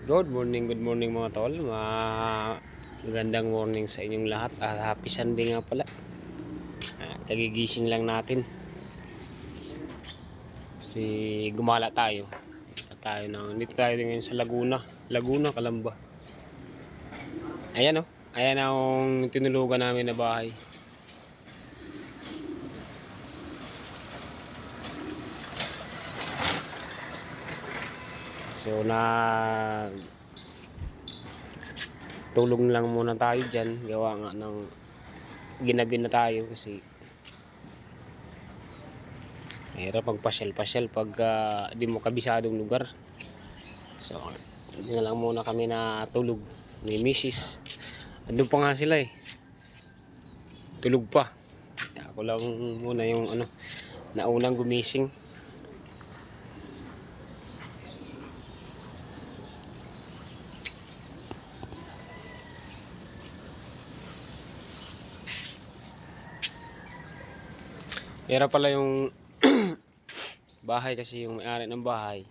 Good morning mga tol. Magandang morning sa inyong lahat. Happy Sunday nga pala. Kagigising lang natin. Kasi gumala tayo. Dito tayo ngayon sa Laguna, Calamba. Ayan Ayan ang tinulugan namin na bahay. So tulog lang muna tayo dyan. Gawa nga ng ginabi na tayo kasi mahirap magpasyal-pasyal pag di mo kabisadong lugar. So hindi na lang muna kami na tulog. May misis. Andun pa nga sila tulog pa. Ako lang muna yung naunang gumising. Era pala yung bahay kasi yung may-ari ng bahay.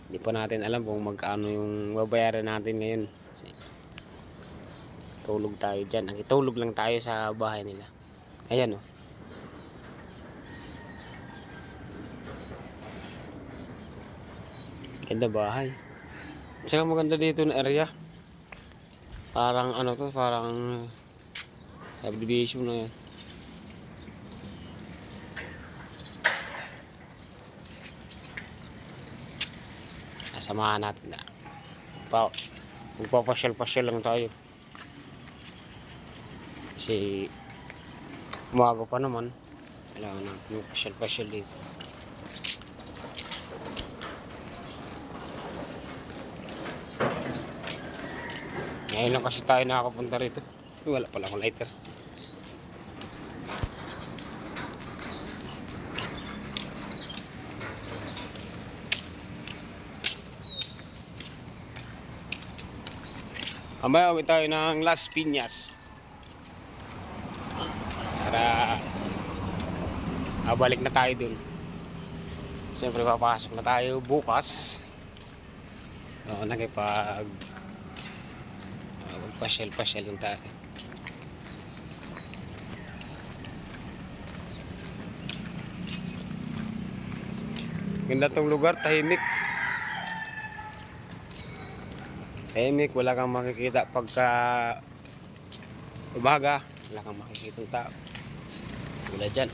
Hindi pa natin alam kung magkano yung babayaran natin ngayon. Kasi tulog tayo dyan. Tulog lang tayo sa bahay nila. Ayan Ganda bahay. Tsaka maganda dito na area. Parang parang subdivision na yan. Samahan natin na magpapasyal-pasyal lang tayo kasi umaga pa naman. Kailangan natin magpasyal-pasyal dito. Ngayon lang kasi tayo nakakapunta rito. Wala pala akong lighter. Mamaya uwi tayo ng Las Piñas para balik na tayo dun. Siyempre papasok na tayo bukas. Magpasyal-pasyal lang tayo. Ganda tong lugar, tahimik. Wala kang makikita pagka umaga. Wala kang makikita tao. Wala dyan.